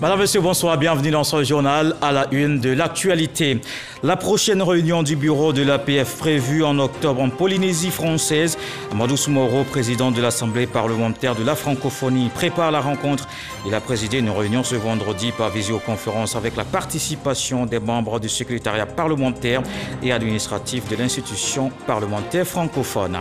Madame, Monsieur, bonsoir, bienvenue dans ce journal à la une de l'actualité. La prochaine réunion du bureau de l'APF prévue en octobre en Polynésie française. Amadou Soumaoro, président de l'Assemblée parlementaire de la francophonie, prépare la rencontre. Il a présidé une réunion ce vendredi par visioconférence avec la participation des membres du secrétariat parlementaire et administratif de l'institution parlementaire francophone.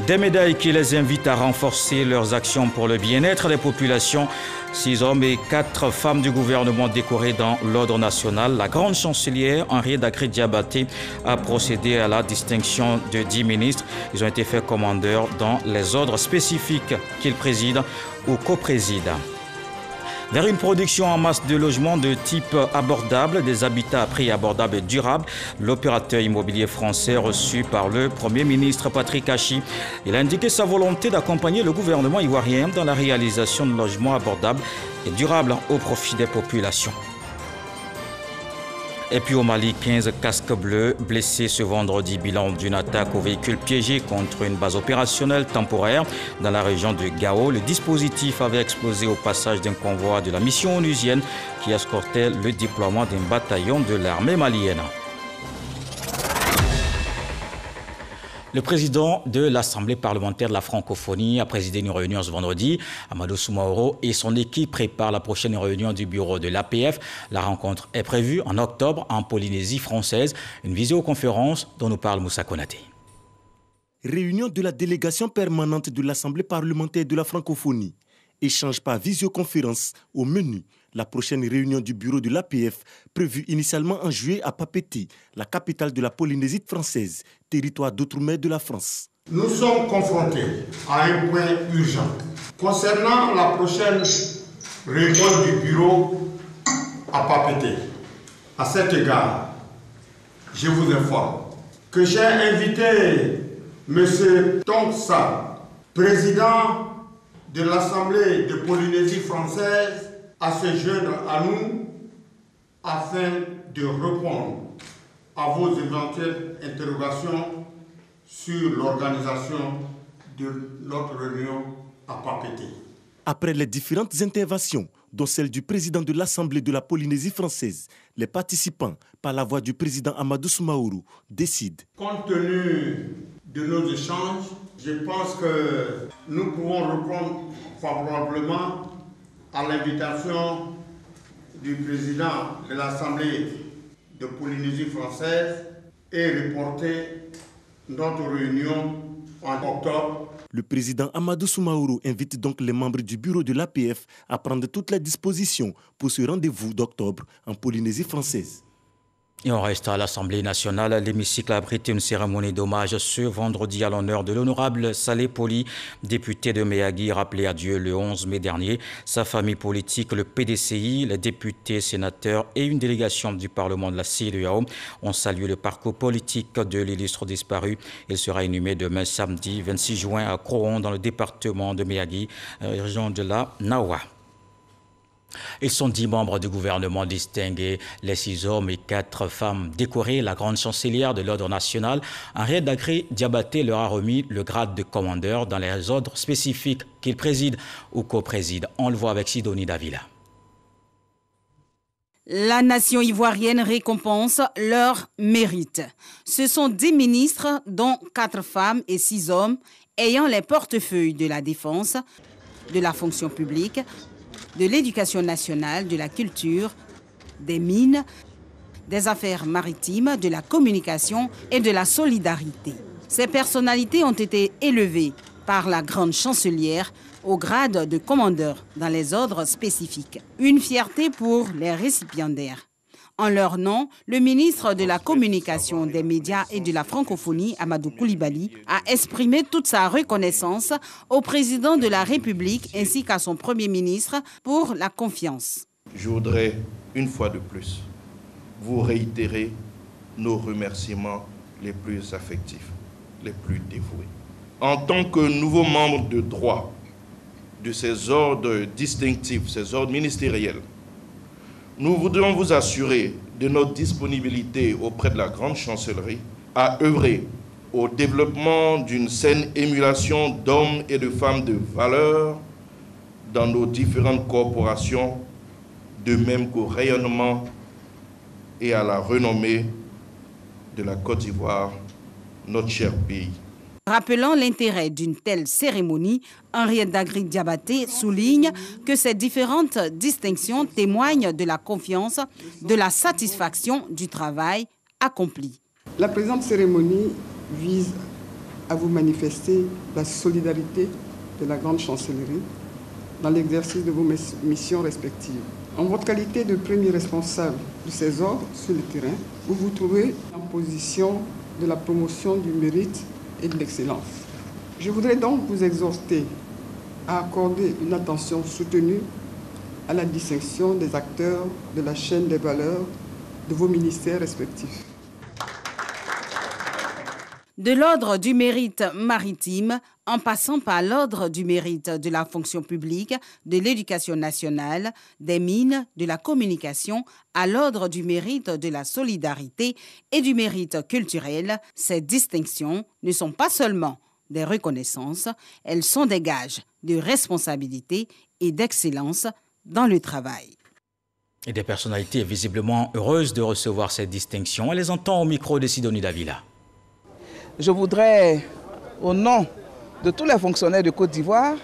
Des médailles qui les invitent à renforcer leurs actions pour le bien-être des populations. 6 hommes et 4 femmes du gouvernement décorés dans l'ordre national. La grande chancelière Henriette Dacré-Diabaté a procédé à la distinction de 10 ministres. Ils ont été faits commandeurs dans les ordres spécifiques qu'ils président ou coprésident. Vers une production en masse de logements de type abordable, des habitats à prix abordable et durable, l'opérateur immobilier français reçu par le Premier ministre Patrick Hachi, il a indiqué sa volonté d'accompagner le gouvernement ivoirien dans la réalisation de logements abordables et durables au profit des populations. Et puis au Mali, 15 casques bleus blessés ce vendredi, bilan d'une attaque au véhicule piégé contre une base opérationnelle temporaire dans la région de Gao. Le dispositif avait explosé au passage d'un convoi de la mission onusienne qui escortait le déploiement d'un bataillon de l'armée malienne. Le président de l'Assemblée parlementaire de la francophonie a présidé une réunion ce vendredi. Amadou Soumaoro et son équipe préparent la prochaine réunion du bureau de l'APF. La rencontre est prévue en octobre en Polynésie française. Une visioconférence dont nous parle Moussa Konaté. Réunion de la délégation permanente de l'Assemblée parlementaire de la francophonie. Échange par visioconférence au menu. La prochaine réunion du bureau de l'APF, prévue initialement en juillet à Papeete, la capitale de la Polynésie française, territoire d'outre-mer de la France. Nous sommes confrontés à un point urgent. Concernant la prochaine réunion du bureau à Papeete, à cet égard, je vous informe que j'ai invité M. Tongsa, président de l'Assemblée de Polynésie française, à se joindre à nous afin de répondre à vos éventuelles interrogations sur l'organisation de notre réunion à Papeete. Après les différentes interventions, dont celle du président de l'Assemblée de la Polynésie française, les participants, par la voix du président Amadou Soumaoro, décident. Compte tenu de nos échanges, je pense que nous pouvons répondre favorablement à l'invitation du président de l'Assemblée de Polynésie française et reporter notre réunion en octobre. Le président Amadou Soumaoro invite donc les membres du bureau de l'APF à prendre toutes les dispositions pour ce rendez-vous d'octobre en Polynésie française. Et on reste à l'Assemblée nationale. L'hémicycle a abrité une cérémonie d'hommage ce vendredi à l'honneur de l'honorable Saleh Poli, député de Méagui, rappelé à Dieu le 11 mai dernier. Sa famille politique, le PDCI, les députés, sénateurs et une délégation du Parlement de la CEDEAO ont salué le parcours politique de l'illustre disparu. Il sera inhumé demain samedi 26 juin à Croon dans le département de Méagui, région de la Nawa. Ils sont 10 membres du gouvernement distingués, les 6 hommes et 4 femmes décorés. La grande chancelière de l'ordre national, Henriette Dacré-Diabaté, leur a remis le grade de commandeur dans les ordres spécifiques qu'ils président ou coprésident. On le voit avec Sidonie Davila. La nation ivoirienne récompense leur mérite. Ce sont 10 ministres, dont 4 femmes et 6 hommes, ayant les portefeuilles de la défense, de la fonction publique, de l'éducation nationale, de la culture, des mines, des affaires maritimes, de la communication et de la solidarité. Ces personnalités ont été élevées par la grande chancelière au grade de commandeur dans les ordres spécifiques. Une fierté pour les récipiendaires. En leur nom, le ministre de la Communication, des médias et de la francophonie, Amadou Coulibaly, a exprimé toute sa reconnaissance au président de la République ainsi qu'à son Premier ministre pour la confiance. Je voudrais, une fois de plus, vous réitérer nos remerciements les plus affectifs, les plus dévoués. En tant que nouveau membre de droit de ces ordres distinctifs, ces ordres ministériels, nous voudrions vous assurer de notre disponibilité auprès de la grande chancellerie à œuvrer au développement d'une saine émulation d'hommes et de femmes de valeur dans nos différentes corporations de même qu'au rayonnement et à la renommée de la Côte d'Ivoire, notre cher pays. Rappelant l'intérêt d'une telle cérémonie, Henriette Dagri-Diabaté souligne que ces différentes distinctions témoignent de la confiance, de la satisfaction du travail accompli. La présente cérémonie vise à vous manifester la solidarité de la Grande Chancellerie dans l'exercice de vos missions respectives. En votre qualité de premier responsable de ces ordres sur le terrain, vous vous trouvez en position de la promotion du mérite et de l'excellence. Je voudrais donc vous exhorter à accorder une attention soutenue à la distinction des acteurs de la chaîne des valeurs de vos ministères respectifs. De l'ordre du mérite maritime, en passant par l'ordre du mérite de la fonction publique, de l'éducation nationale, des mines, de la communication, à l'ordre du mérite de la solidarité et du mérite culturel, ces distinctions ne sont pas seulement des reconnaissances, elles sont des gages de responsabilité et d'excellence dans le travail. Et des personnalités visiblement heureuses de recevoir cette distinction. On les entend au micro de Sidonie Davila. Je voudrais, au nom de tous les fonctionnaires de Côte d'Ivoire,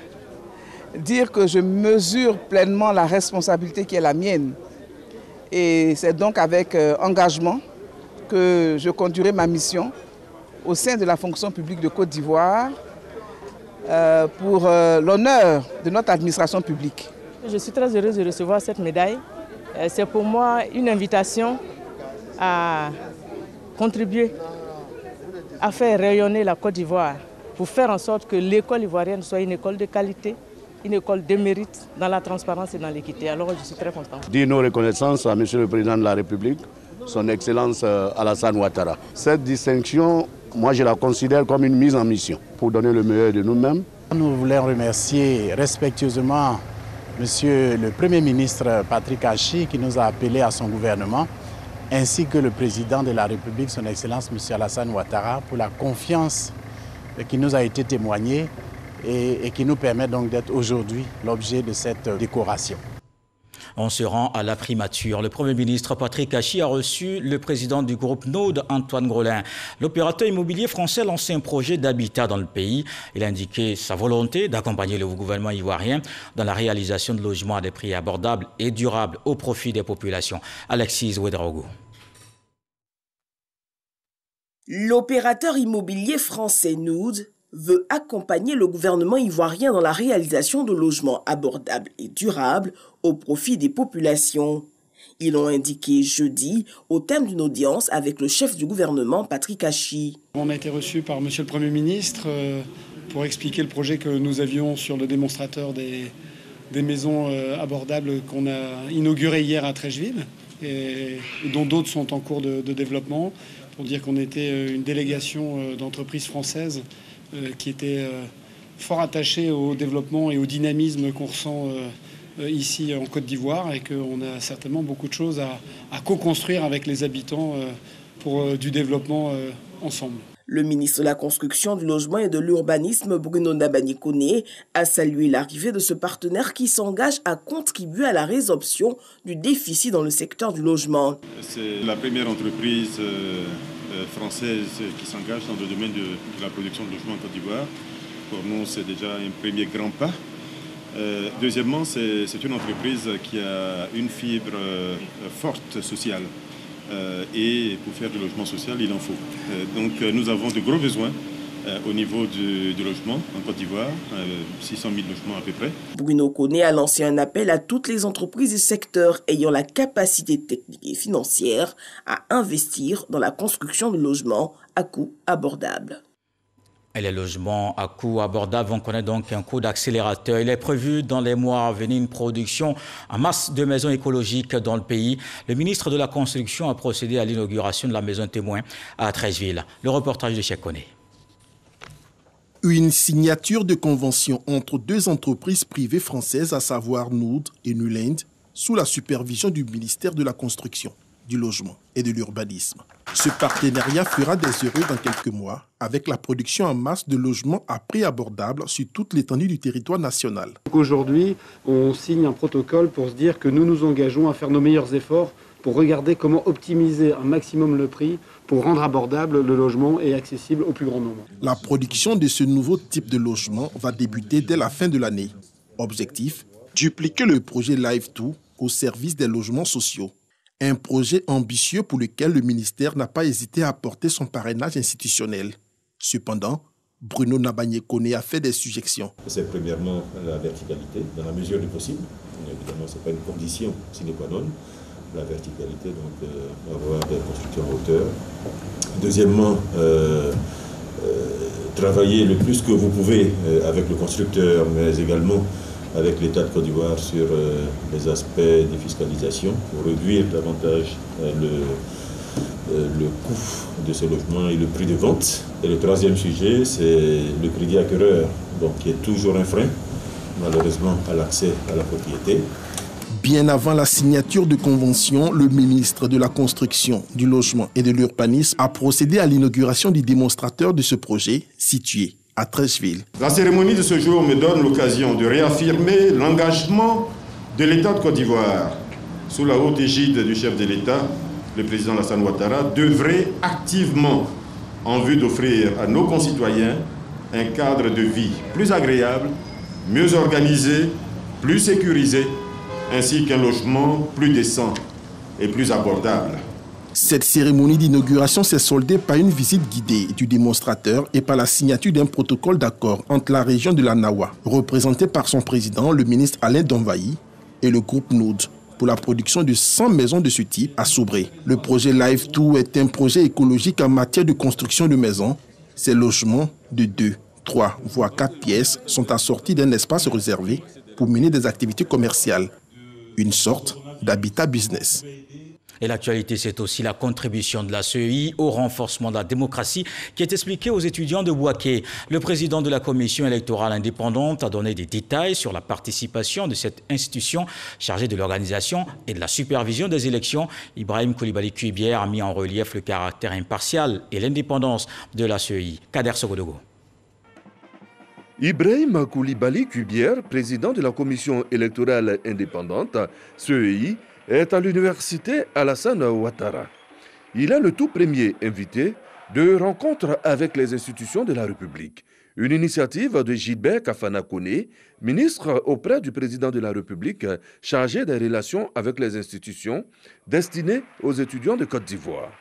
dire que je mesure pleinement la responsabilité qui est la mienne. Et c'est donc avec engagement que je conduirai ma mission au sein de la fonction publique de Côte d'Ivoire pour l'honneur de notre administration publique. Je suis très heureuse de recevoir cette médaille. C'est pour moi une invitation à contribuer à faire rayonner la Côte d'Ivoire pour faire en sorte que l'école ivoirienne soit une école de qualité, une école de mérite dans la transparence et dans l'équité. Alors je suis très content. Dire nos reconnaissances à Monsieur le Président de la République, son Excellence Alassane Ouattara. Cette distinction, moi je la considère comme une mise en mission pour donner le meilleur de nous-mêmes. Nous voulons remercier respectueusement Monsieur le Premier ministre Patrick Achi qui nous a appelés à son gouvernement, ainsi que le Président de la République, son Excellence M. Alassane Ouattara, pour la confiance qui nous a été témoignée et qui nous permet donc d'être aujourd'hui l'objet de cette décoration. On se rend à la primature. Le Premier ministre Patrick Achi a reçu le président du groupe Node, Antoine Grolin. L'opérateur immobilier français a lancé un projet d'habitat dans le pays. Il a indiqué sa volonté d'accompagner le gouvernement ivoirien dans la réalisation de logements à des prix abordables et durables au profit des populations. Alexis Ouedraogo. L'opérateur immobilier français Node veut accompagner le gouvernement ivoirien dans la réalisation de logements abordables et durables au profit des populations. Ils l'ont indiqué jeudi au terme d'une audience avec le chef du gouvernement Patrick Achi. On a été reçu par Monsieur le Premier ministre pour expliquer le projet que nous avions sur le démonstrateur des maisons abordables qu'on a inauguré hier à Treichville et dont d'autres sont en cours de développement, pour dire qu'on était une délégation d'entreprises françaises qui était fort attachée au développement et au dynamisme qu'on ressent ici en Côte d'Ivoire et qu'on a certainement beaucoup de choses à co-construire avec les habitants pour du développement ensemble. Le ministre de la Construction, du Logement et de l'Urbanisme, Bruno Nabani-Koné, a salué l'arrivée de ce partenaire qui s'engage à contribuer à la résorption du déficit dans le secteur du logement. C'est la première entreprise française qui s'engage dans le domaine de la production de logements en Côte d'Ivoire. Pour nous, c'est déjà un premier grand pas. Deuxièmement, c'est une entreprise qui a une fibre forte sociale. Et pour faire du logement social, il en faut. Donc nous avons de gros besoins au niveau du logement en Côte d'Ivoire, 600 000 logements à peu près. Bruno Koné a lancé un appel à toutes les entreprises du secteur ayant la capacité technique et financière à investir dans la construction de logements à coût abordable. Et les logements à coût abordable vont connaître donc un coup d'accélérateur. Il est prévu dans les mois à venir une production en masse de maisons écologiques dans le pays. Le ministre de la Construction a procédé à l'inauguration de la maison témoin à Treichville. Le reportage de Cheikh Koné. Une signature de convention entre deux entreprises privées françaises, à savoir Node et Nuland, sous la supervision du ministère de la Construction. du logement et de l'urbanisme. Ce partenariat fera des heureux dans quelques mois avec la production en masse de logements à prix abordable sur toute l'étendue du territoire national. Aujourd'hui, on signe un protocole pour se dire que nous nous engageons à faire nos meilleurs efforts pour regarder comment optimiser un maximum le prix pour rendre abordable le logement et accessible au plus grand nombre. La production de ce nouveau type de logement va débuter dès la fin de l'année. Objectif, dupliquer le projet Live2 au service des logements sociaux. Un projet ambitieux pour lequel le ministère n'a pas hésité à apporter son parrainage institutionnel. Cependant, Bruno Nabagné-Koné a fait des suggestions. C'est premièrement la verticalité, dans la mesure du possible. Évidemment, ce n'est pas une condition sine qua non. La verticalité, donc avoir des constructions en hauteur. Deuxièmement, travailler le plus que vous pouvez avec le constructeur, mais également avec l'État de Côte d'Ivoire sur les aspects de défiscalisation pour réduire davantage le coût de ce logement et le prix de vente. Et le troisième sujet, c'est le crédit acquéreur, donc qui est toujours un frein, malheureusement, à l'accès à la propriété. Bien avant la signature de convention, le ministre de la Construction, du Logement et de l'Urbanisme a procédé à l'inauguration du démonstrateur de ce projet situé à Treichville. La cérémonie de ce jour me donne l'occasion de réaffirmer l'engagement de l'État de Côte d'Ivoire, sous la haute égide du chef de l'État, le président Alassane Ouattara, d'œuvrer activement en vue d'offrir à nos concitoyens un cadre de vie plus agréable, mieux organisé, plus sécurisé, ainsi qu'un logement plus décent et plus abordable. Cette cérémonie d'inauguration s'est soldée par une visite guidée du démonstrateur et par la signature d'un protocole d'accord entre la région de la Nawa, représenté par son président, le ministre Alain Donvaï, et le groupe Noud, pour la production de 100 maisons de ce type à Sobré. Le projet Live2 est un projet écologique en matière de construction de maisons. Ces logements de 2, 3, voire 4 pièces sont assortis d'un espace réservé pour mener des activités commerciales. Une sorte d'habitat business. Et l'actualité, c'est aussi la contribution de la CEI au renforcement de la démocratie qui est expliquée aux étudiants de Bouaké. Le président de la commission électorale indépendante a donné des détails sur la participation de cette institution chargée de l'organisation et de la supervision des élections. Ibrahim Koulibaly-Kuibière a mis en relief le caractère impartial et l'indépendance de la CEI. Kader Sogodogo. Ibrahim Koulibaly-Kuibière, président de la commission électorale indépendante, CEI, est à l'université Alassane Ouattara. Il est le tout premier invité de rencontres avec les institutions de la République. Une initiative de Gilbert Kafana Koné, ministre auprès du président de la République, chargé des relations avec les institutions, destinée aux étudiants de Côte d'Ivoire.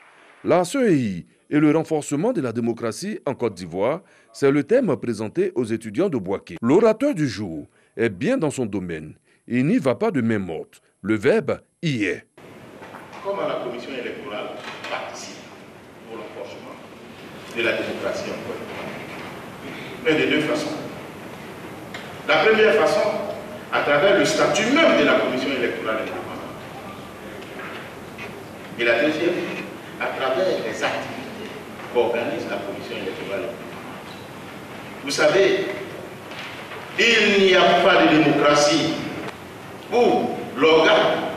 La CEI et le renforcement de la démocratie en Côte d'Ivoire, c'est le thème présenté aux étudiants de Bouaké. L'orateur du jour est bien dans son domaine. Il n'y va pas de main morte. Le verbe y est. Comment la commission électorale participe au renforcement de la démocratie en Côte d'Ivoire? Mais de deux façons. La première façon, à travers le statut même de la commission électorale indépendante. Et la deuxième, à travers les activités qu'organise la commission électorale indépendante. Vous savez, il n'y a pas de démocratie où l'organe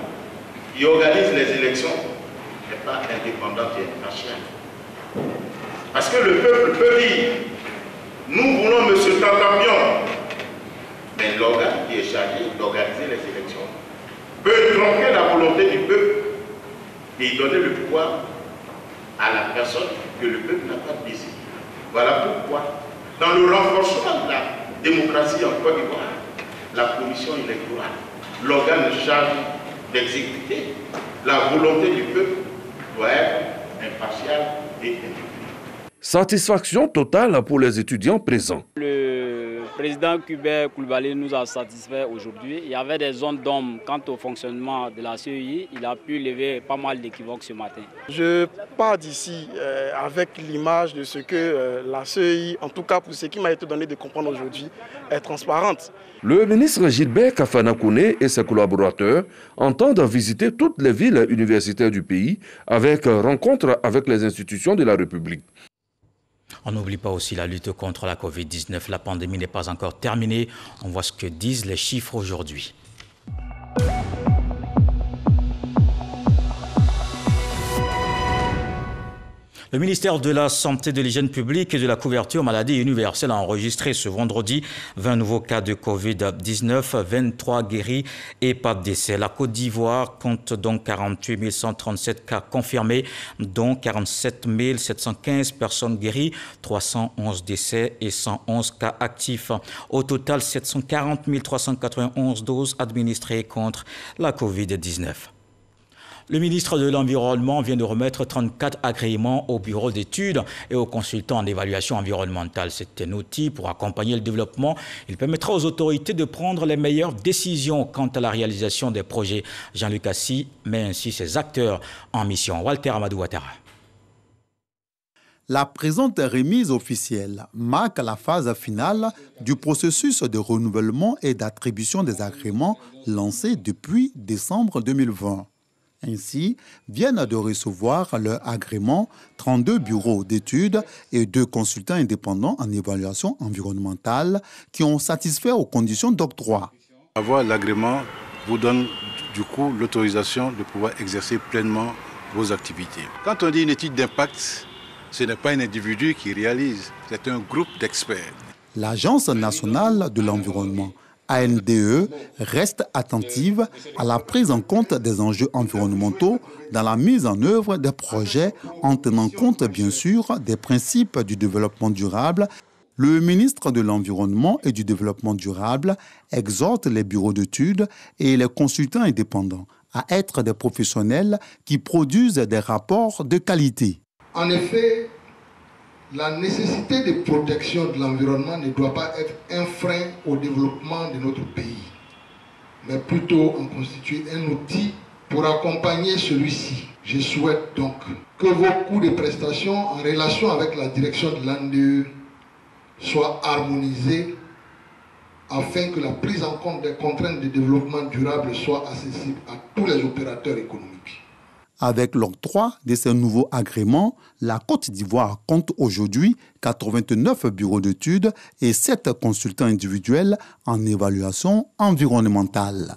qui organise les élections n'est pas indépendant et impartial. Parce que le peuple peut dire, nous voulons M. Tantampion, mais l'organe qui est chargé d'organiser les élections peut tronquer la volonté du peuple et donner le pouvoir à la personne que le peuple n'a pas désiré. Voilà pourquoi, dans le renforcement de la démocratie en Côte d'Ivoire, la commission électorale, l'organe chargé d'exécuter la volonté du peuple, doit être impartial et indépendant. Satisfaction totale pour les étudiants présents. Le président Kuibière Koulibaly nous a satisfait aujourd'hui. Il y avait des zones d'ombre quant au fonctionnement de la CEI. Il a pu lever pas mal d'équivoques ce matin. Je pars d'ici avec l'image de ce que la CEI, en tout cas pour ce qui m'a été donné de comprendre aujourd'hui, est transparente. Le ministre Gilbert Kafana Koné et ses collaborateurs entendent visiter toutes les villes universitaires du pays avec rencontre avec les institutions de la République. On n'oublie pas aussi la lutte contre la Covid-19. La pandémie n'est pas encore terminée. On voit ce que disent les chiffres aujourd'hui. Le ministère de la Santé, de l'Hygiène publique et de la couverture maladie universelle a enregistré ce vendredi 20 nouveaux cas de Covid-19, 23 guéris et pas de décès. La Côte d'Ivoire compte donc 48 137 cas confirmés, dont 47 715 personnes guéries, 311 décès et 111 cas actifs. Au total, 740 391 doses administrées contre la Covid-19. Le ministre de l'Environnement vient de remettre 34 agréments au bureau d'études et aux consultants en évaluation environnementale. C'est un outil pour accompagner le développement. Il permettra aux autorités de prendre les meilleures décisions quant à la réalisation des projets. Jean-Luc Assis met ainsi ses acteurs en mission. Walter Amadou Ouattara. La présente remise officielle marque la phase finale du processus de renouvellement et d'attribution des agréments lancé depuis décembre 2020. Ainsi, viennent de recevoir leur agrément 32 bureaux d'études et 2 consultants indépendants en évaluation environnementale qui ont satisfait aux conditions d'octroi. Avoir l'agrément vous donne du coup l'autorisation de pouvoir exercer pleinement vos activités. Quand on dit une étude d'impact, ce n'est pas un individu qui réalise, c'est un groupe d'experts. L'Agence nationale de l'environnement, ANDE, reste attentive à la prise en compte des enjeux environnementaux dans la mise en œuvre des projets en tenant compte bien sûr des principes du développement durable. Le ministre de l'Environnement et du Développement durable exhorte les bureaux d'études et les consultants indépendants à être des professionnels qui produisent des rapports de qualité. En effet, la nécessité de protection de l'environnement ne doit pas être un frein au développement de notre pays, mais plutôt en constituer un outil pour accompagner celui-ci. Je souhaite donc que vos coûts de prestations en relation avec la direction de l'ANDE soient harmonisés afin que la prise en compte des contraintes de développement durable soit accessible à tous les opérateurs économiques. Avec l'octroi de ces nouveaux agréments, la Côte d'Ivoire compte aujourd'hui 89 bureaux d'études et 7 consultants individuels en évaluation environnementale.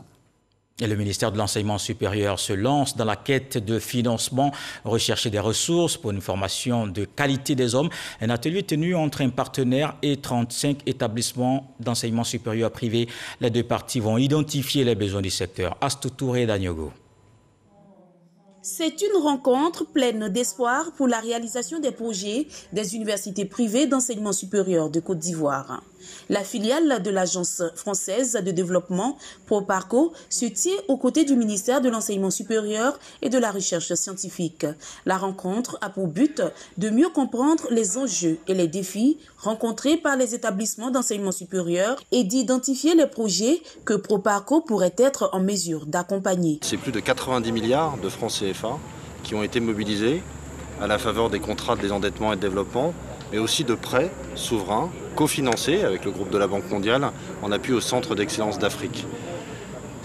Et le ministère de l'Enseignement supérieur se lance dans la quête de financement, rechercher des ressources pour une formation de qualité des hommes. Un atelier tenu entre un partenaire et 35 établissements d'enseignement supérieur privé. Les deux parties vont identifier les besoins du secteur. Astou Touré d'Agnogo. C'est une rencontre pleine d'espoir pour la réalisation des projets des universités privées d'enseignement supérieur de Côte d'Ivoire. La filiale de l'Agence française de développement, Proparco, se tient aux côtés du ministère de l'Enseignement supérieur et de la Recherche scientifique. La rencontre a pour but de mieux comprendre les enjeux et les défis rencontrés par les établissements d'enseignement supérieur et d'identifier les projets que Proparco pourrait être en mesure d'accompagner. C'est plus de 90 milliards de francs CFA qui ont été mobilisés à la faveur des contrats de désendettement et de développement, mais aussi de prêts souverains cofinancés avec le groupe de la Banque mondiale en appui au Centre d'excellence d'Afrique.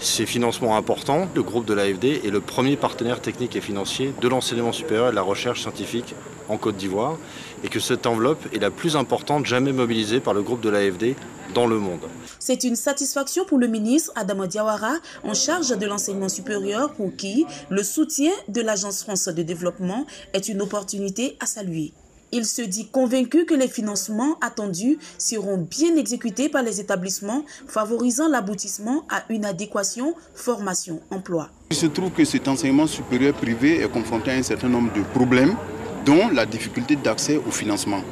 Ces financements importants, le groupe de l'AFD est le premier partenaire technique et financier de l'enseignement supérieur et de la recherche scientifique en Côte d'Ivoire et que cette enveloppe est la plus importante jamais mobilisée par le groupe de l'AFD dans le monde. C'est une satisfaction pour le ministre Adama Diawara en charge de l'enseignement supérieur pour qui le soutien de l'Agence française de développement est une opportunité à saluer. Il se dit convaincu que les financements attendus seront bien exécutés par les établissements, favorisant l'aboutissement à une adéquation formation-emploi. Il se trouve que cet enseignement supérieur privé est confronté à un certain nombre de problèmes, dont la difficulté d'accès au financement.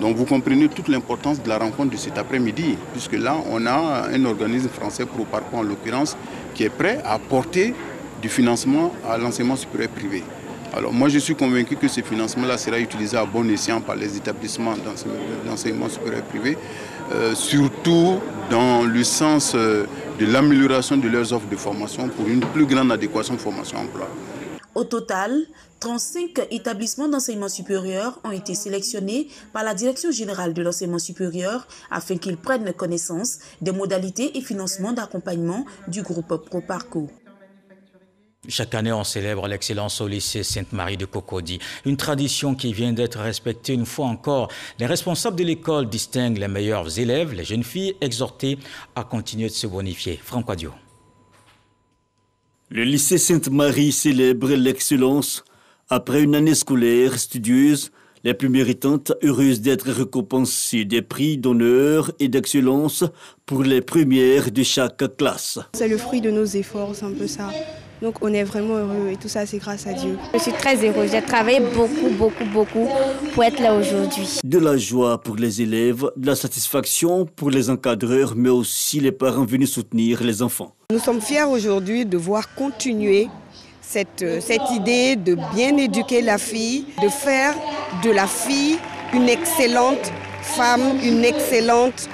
Donc vous comprenez toute l'importance de la rencontre de cet après-midi, puisque là on a un organisme français, Proparco en l'occurrence, qui est prêt à apporter du financement à l'enseignement supérieur privé. Alors moi je suis convaincu que ce financement-là sera utilisé à bon escient par les établissements d'enseignement supérieur privé, surtout dans le sens de l'amélioration de leurs offres de formation pour une plus grande adéquation formation-emploi. Au total, 35 établissements d'enseignement supérieur ont été sélectionnés par la Direction générale de l'enseignement supérieur afin qu'ils prennent connaissance des modalités et financements d'accompagnement du groupe Proparco. Chaque année, on célèbre l'excellence au lycée Sainte-Marie de Cocody. Une tradition qui vient d'être respectée une fois encore. Les responsables de l'école distinguent les meilleurs élèves, les jeunes filles exhortées à continuer de se bonifier. Franck Adio. Le lycée Sainte-Marie célèbre l'excellence après une année scolaire studieuse Les plus méritantes, heureuses d'être récompensées des prix d'honneur et d'excellence pour les premières de chaque classe. C'est le fruit de nos efforts, c'est un peu ça. Donc on est vraiment heureux et tout ça c'est grâce à Dieu. Je suis très heureuse, j'ai travaillé beaucoup pour être là aujourd'hui. De la joie pour les élèves, de la satisfaction pour les encadreurs, mais aussi les parents venus soutenir les enfants. Nous sommes fiers aujourd'hui de voir continuer cette idée de bien éduquer la fille, de faire de la fille une excellente femme, une excellente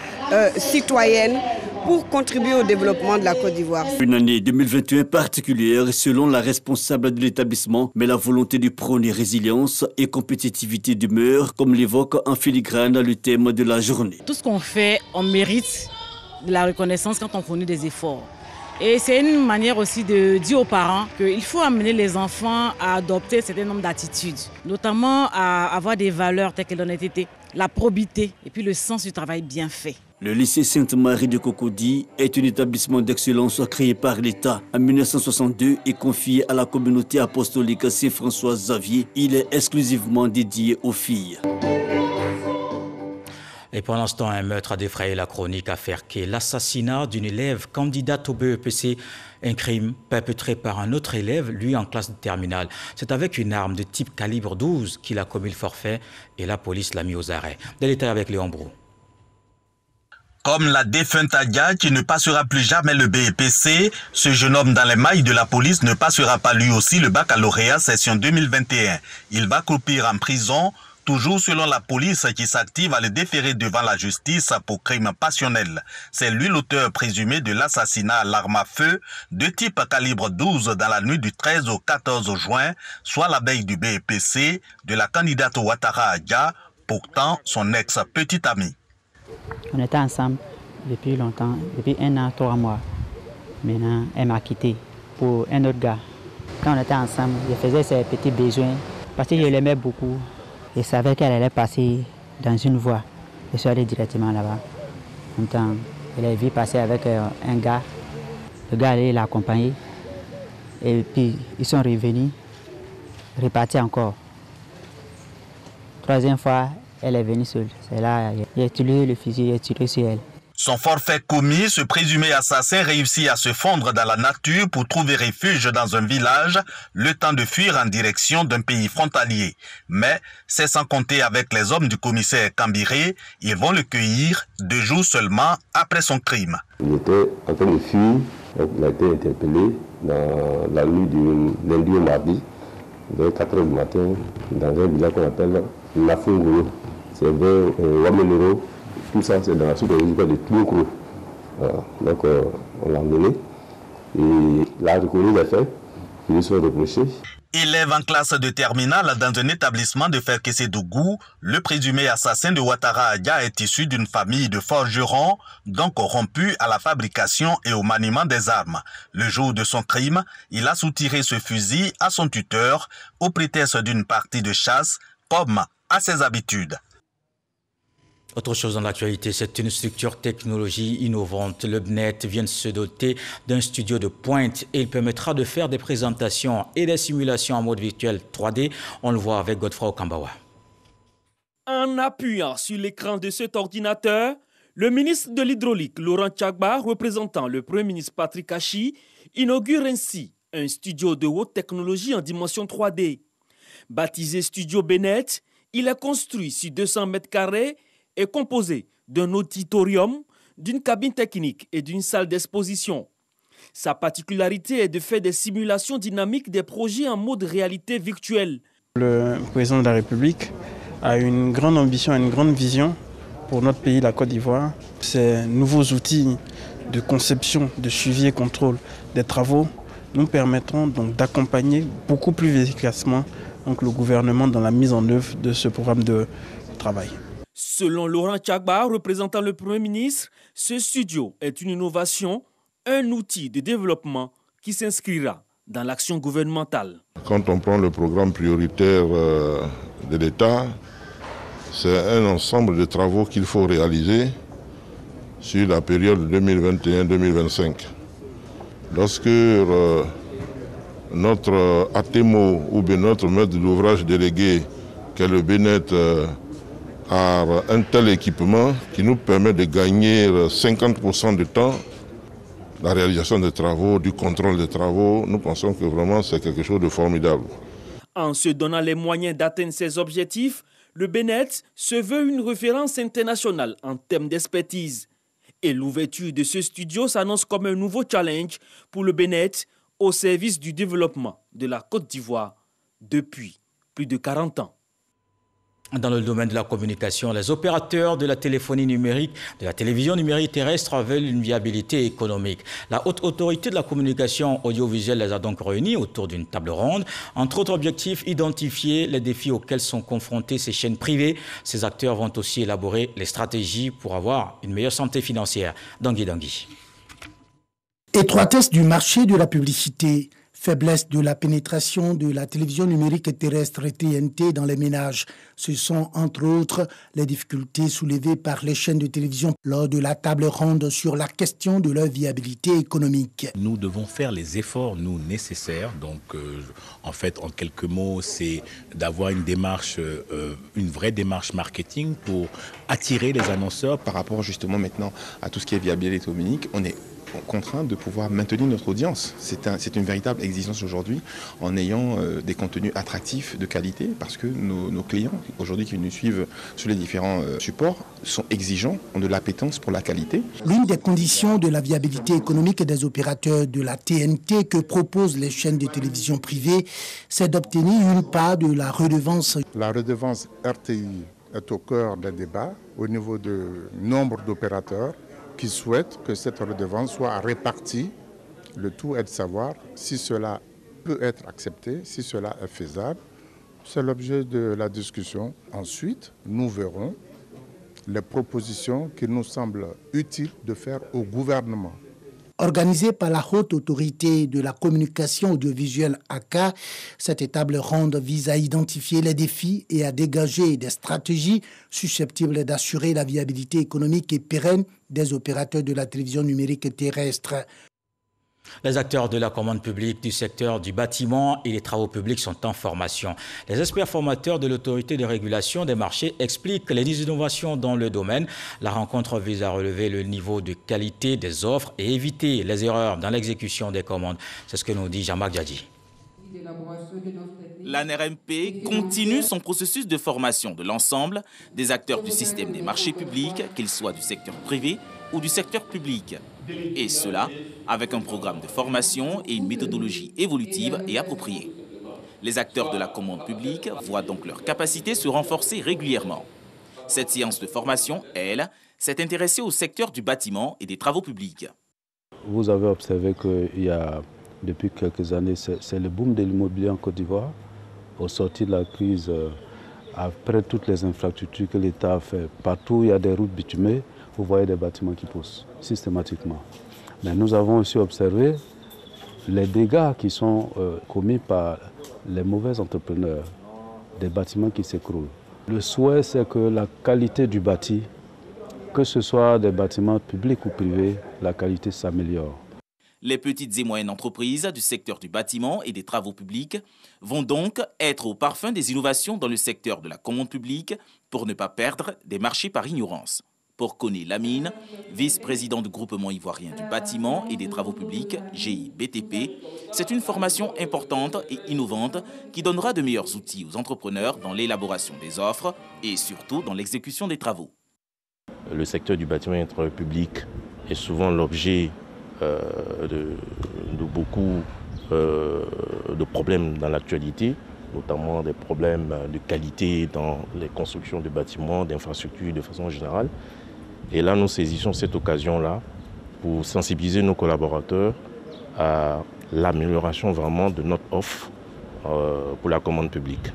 citoyenne, pour contribuer au développement de la Côte d'Ivoire. Une année 2021 particulière selon la responsable de l'établissement, mais la volonté de prôner résilience et compétitivité demeure, comme l'évoque en filigrane le thème de la journée. Tout ce qu'on fait, on mérite de la reconnaissance quand on fournit des efforts. Et c'est une manière aussi de dire aux parents qu'il faut amener les enfants à adopter un certain nombre d'attitudes, notamment à avoir des valeurs telles que l'honnêteté, la probité et puis le sens du travail bien fait. Le lycée Sainte-Marie de Cocody est un établissement d'excellence créé par l'État en 1962 et confié à la communauté apostolique Saint-François Xavier. Il est exclusivement dédié aux filles. Et pendant ce temps, un meurtre a défrayé la chronique à Ferké. L'assassinat d'une élève candidate au BEPC, un crime perpétré par un autre élève, lui en classe de terminale. C'est avec une arme de type calibre 12 qu'il a commis le forfait et la police l'a mis aux arrêts. Des détails avec Léon Brou. Comme la défunte Adia qui ne passera plus jamais le BEPC, ce jeune homme dans les mailles de la police ne passera pas lui aussi le baccalauréat session 2021. Il va croupir en prison, toujours selon la police qui s'active à le déférer devant la justice pour crime passionnel. C'est lui l'auteur présumé de l'assassinat à l'arme à feu de type calibre 12 dans la nuit du 13 au 14 juin, soit la veille du BEPC de la candidate Ouattara Adia, pourtant son ex-petite amie. On était ensemble depuis longtemps, depuis 1 an, 3 mois. Maintenant, elle m'a quitté pour un autre gars. Quand on était ensemble, je faisais ses petits besoins parce que je l'aimais beaucoup. Je savais qu'elle allait passer dans une voie. Je suis allé directement là-bas. En même temps, je l'ai vu passer avec un gars. Le gars allait l'accompagner. Et puis, ils sont revenus, repartis encore. Troisième fois, elle est venue seule. C'est là, j'ai tiré le fusil, j'ai tiré sur elle. Son forfait commis, ce présumé assassin réussit à se fondre dans la nature pour trouver refuge dans un village, le temps de fuir en direction d'un pays frontalier. Mais c'est sans compter avec les hommes du commissaire Cambiré, ils vont le cueillir 2 jours seulement après son crime. Il était en train de fuir, il a été interpellé dans la nuit du lundi au mardi, vers 4 h du matin, dans un village qu'on appelle Lafungolo. C'est vers Wamenoro. Tout ça, c'est dans la sous-région de Tloukou. Donc, on l'a emmené. Et là, reconnu les faits, ils lui sont reprochés. Élève en classe de terminale dans un établissement de Ferké-Sédougou, le présumé assassin de Ouattara Adia est issu d'une famille de forgerons, donc corrompu à la fabrication et au maniement des armes. Le jour de son crime, il a soutiré ce fusil à son tuteur au prétexte d'une partie de chasse, comme à ses habitudes. Autre chose dans l'actualité, c'est une structure technologie innovante. Le BNET vient de se doter d'un studio de pointe et il permettra de faire des présentations et des simulations en mode virtuel 3D. On le voit avec Godefroy Okambawa. En appuyant sur l'écran de cet ordinateur, le ministre de l'Hydraulique, Laurent Tchagba, représentant le Premier ministre Patrick Achi, inaugure ainsi un studio de haute technologie en dimension 3D. Baptisé Studio BNET, il est construit sur 200 mètres carrés est composé d'un auditorium, d'une cabine technique et d'une salle d'exposition. Sa particularité est de faire des simulations dynamiques des projets en mode réalité virtuelle. Le président de la République a une grande ambition, une grande vision pour notre pays, la Côte d'Ivoire. Ces nouveaux outils de conception, de suivi et contrôle des travaux nous permettront donc d'accompagner beaucoup plus efficacement le gouvernement dans la mise en œuvre de ce programme de travail. Selon Laurent Tchagba, représentant le Premier ministre, ce studio est une innovation, un outil de développement qui s'inscrira dans l'action gouvernementale. Quand on prend le programme prioritaire de l'État, c'est un ensemble de travaux qu'il faut réaliser sur la période 2021-2025. Lorsque notre ATEMO ou bien notre maître d'ouvrage délégué que le Bénet a un tel équipement qui nous permet de gagner 50% de temps. La réalisation des travaux, du contrôle des travaux, nous pensons que vraiment c'est quelque chose de formidable. En se donnant les moyens d'atteindre ces objectifs, le Bénet se veut une référence internationale en termes d'expertise. Et l'ouverture de ce studio s'annonce comme un nouveau challenge pour le Bénet au service du développement de la Côte d'Ivoire depuis plus de 40 ans. Dans le domaine de la communication, les opérateurs de la téléphonie numérique, de la télévision numérique terrestre veulent une viabilité économique. La Haute Autorité de la communication audiovisuelle les a donc réunis autour d'une table ronde. Entre autres objectifs, identifier les défis auxquels sont confrontées ces chaînes privées. Ces acteurs vont aussi élaborer les stratégies pour avoir une meilleure santé financière. Dangui. Étroitesse du marché de la publicité. Faiblesse de la pénétration de la télévision numérique terrestre TNT dans les ménages. Ce sont entre autres les difficultés soulevées par les chaînes de télévision lors de la table ronde sur la question de leur viabilité économique. Nous devons faire les efforts, nécessaires. Donc, en fait, en quelques mots, c'est d'avoir une démarche, une vraie démarche marketing pour attirer les annonceurs. Par rapport justement maintenant à tout ce qui est viabilité économique, on est contraint de pouvoir maintenir notre audience. C'est une véritable exigence aujourd'hui en ayant des contenus attractifs de qualité parce que nos clients aujourd'hui qui nous suivent sur les différents supports sont exigeants, ont de l'appétence pour la qualité. L'une des conditions de la viabilité économique des opérateurs de la TNT que proposent les chaînes de télévision privées, c'est d'obtenir une part de la redevance. La redevance RTI est au cœur des débats au niveau du nombre d'opérateurs qui souhaitent que cette redevance soit répartie. Le tout est de savoir si cela peut être accepté, si cela est faisable. C'est l'objet de la discussion. Ensuite, nous verrons les propositions qu'il nous semble utile de faire au gouvernement. Organisée par la Haute Autorité de la communication audiovisuelle ACA, cette table ronde vise à identifier les défis et à dégager des stratégies susceptibles d'assurer la viabilité économique et pérenne des opérateurs de la télévision numérique terrestre. Les acteurs de la commande publique du secteur du bâtiment et des travaux publics sont en formation. Les experts formateurs de l'autorité de régulation des marchés expliquent les innovations dans le domaine. La rencontre vise à relever le niveau de qualité des offres et éviter les erreurs dans l'exécution des commandes. C'est ce que nous dit Jean-Marc Djadji. L'ANRMP continue son processus de formation de l'ensemble des acteurs du système des marchés publics, qu'ils soient du secteur privé ou du secteur public. Et cela avec un programme de formation et une méthodologie évolutive et appropriée. Les acteurs de la commande publique voient donc leur capacité se renforcer régulièrement. Cette séance de formation, elle, s'est intéressée au secteur du bâtiment et des travaux publics. Vous avez observé qu'il y a, depuis quelques années, c'est le boom de l'immobilier en Côte d'Ivoire. Au sortir de la crise, après toutes les infrastructures que l'État a fait, partout où il y a des routes bitumées, vous voyez des bâtiments qui poussent systématiquement. Mais nous avons aussi observé les dégâts qui sont commis par les mauvais entrepreneurs, des bâtiments qui s'écroulent. Le souhait, c'est que la qualité du bâti, que ce soit des bâtiments publics ou privés, la qualité s'améliore. Les petites et moyennes entreprises du secteur du bâtiment et des travaux publics vont donc être au parfum des innovations dans le secteur de la commande publique pour ne pas perdre des marchés par ignorance. Pour Koné Lamine, vice-président du groupement ivoirien du bâtiment et des travaux publics, GIBTP, c'est une formation importante et innovante qui donnera de meilleurs outils aux entrepreneurs dans l'élaboration des offres et surtout dans l'exécution des travaux. Le secteur du bâtiment et des travaux publics est souvent l'objet de beaucoup de problèmes dans l'actualité, notamment des problèmes de qualité dans les constructions de bâtiments, d'infrastructures de façon générale. Et là, nous saisissons cette occasion-là pour sensibiliser nos collaborateurs à l'amélioration vraiment de notre offre pour la commande publique.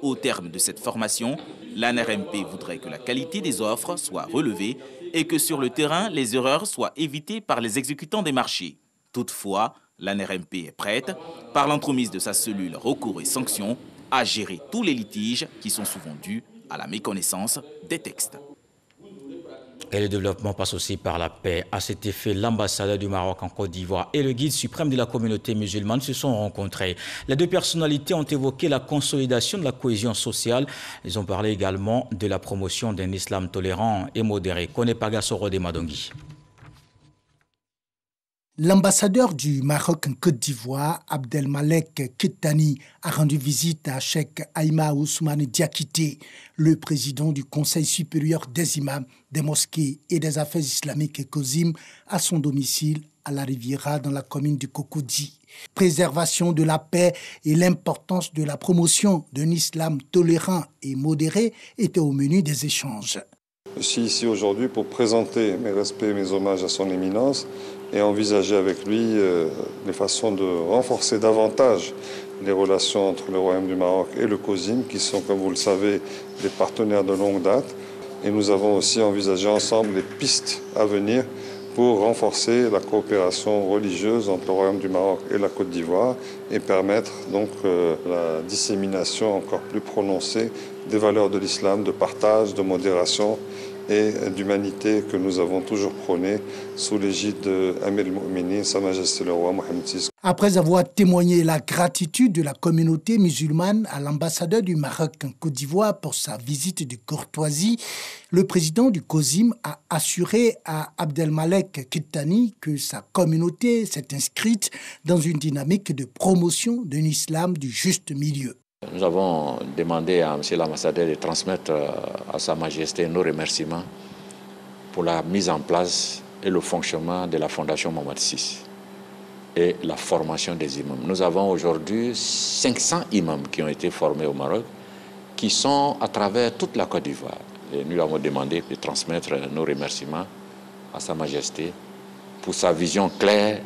Au terme de cette formation, l'ANRMP voudrait que la qualité des offres soit relevée et que sur le terrain, les erreurs soient évitées par les exécutants des marchés. Toutefois, l'ANRMP est prête, par l'entremise de sa cellule recours et sanctions, à gérer tous les litiges qui sont souvent dus à la méconnaissance des textes. Et le développement passe aussi par la paix. À cet effet, l'ambassadeur du Maroc en Côte d'Ivoire et le guide suprême de la communauté musulmane se sont rencontrés. Les deux personnalités ont évoqué la consolidation de la cohésion sociale. Ils ont parlé également de la promotion d'un islam tolérant et modéré. Konepaga Soro de Madongi. L'ambassadeur du Maroc en Côte d'Ivoire, Abdelmalek Kettani, a rendu visite à Cheikh Aïma Ousmane Diakité, le président du Conseil supérieur des imams, des mosquées et des affaires islamiques et COSIM, à son domicile à la Riviera dans la commune du Cocody. Préservation de la paix et l'importance de la promotion d'un islam tolérant et modéré étaient au menu des échanges. Je suis ici aujourd'hui pour présenter mes respects et mes hommages à son éminence et envisager avec lui les façons de renforcer davantage les relations entre le Royaume du Maroc et le COSIM, qui sont, comme vous le savez, des partenaires de longue date. Et nous avons aussi envisagé ensemble les pistes à venir pour renforcer la coopération religieuse entre le Royaume du Maroc et la Côte d'Ivoire et permettre donc la dissémination encore plus prononcée des valeurs de l'islam, de partage, de modération et d'humanité que nous avons toujours prôné sous l'égide de Amir al-Mu'minin, Sa Majesté le Roi Mohamed VI. Après avoir témoigné la gratitude de la communauté musulmane à l'ambassadeur du Maroc en Côte d'Ivoire pour sa visite de courtoisie, le président du COSIM a assuré à Abdelmalek Kettani que sa communauté s'est inscrite dans une dynamique de promotion d'un islam du juste milieu. Nous avons demandé à M. l'ambassadeur de transmettre à Sa Majesté nos remerciements pour la mise en place et le fonctionnement de la Fondation Mohamed VI et la formation des imams. Nous avons aujourd'hui 500 imams qui ont été formés au Maroc, qui sont à travers toute la Côte d'Ivoire. Et nous avons demandé de transmettre nos remerciements à Sa Majesté pour sa vision claire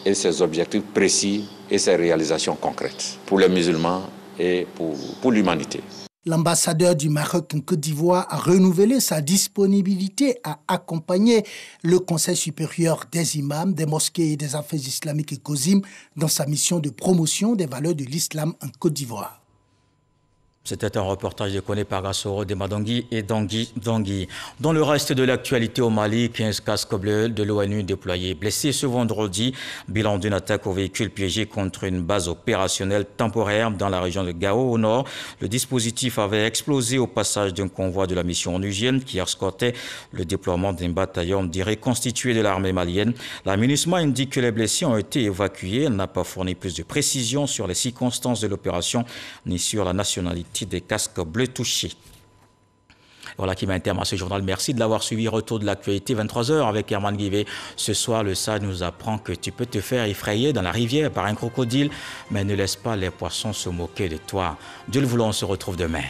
et ses objectifs précis et ses réalisations concrètes pour les musulmans et pour l'humanité. L'ambassadeur du Maroc en Côte d'Ivoire a renouvelé sa disponibilité à accompagner le Conseil supérieur des imams, des mosquées et des affaires islamiques et COSIM dans sa mission de promotion des valeurs de l'islam en Côte d'Ivoire. C'était un reportage de Konepaga Soro de Madongi et Dangui. Dans le reste de l'actualité au Mali, 15 casques bleus de l'ONU déployés blessés ce vendredi. Bilan d'une attaque au véhicule piégé contre une base opérationnelle temporaire dans la région de Gao au nord. Le dispositif avait explosé au passage d'un convoi de la mission onusienne qui escortait le déploiement d'un bataillon reconstitué de l'armée malienne. La MINUSMA indique que les blessés ont été évacués. Elle n'a pas fourni plus de précisions sur les circonstances de l'opération ni sur la nationalité des casques bleus touchés. Voilà qui met un terme à ce journal. Merci de l'avoir suivi. Retour de l'actualité, 23h avec Herman Guivet. Ce soir, le SAD nous apprend que tu peux te faire effrayer dans la rivière par un crocodile, mais ne laisse pas les poissons se moquer de toi. Dieu le voulant, on se retrouve demain.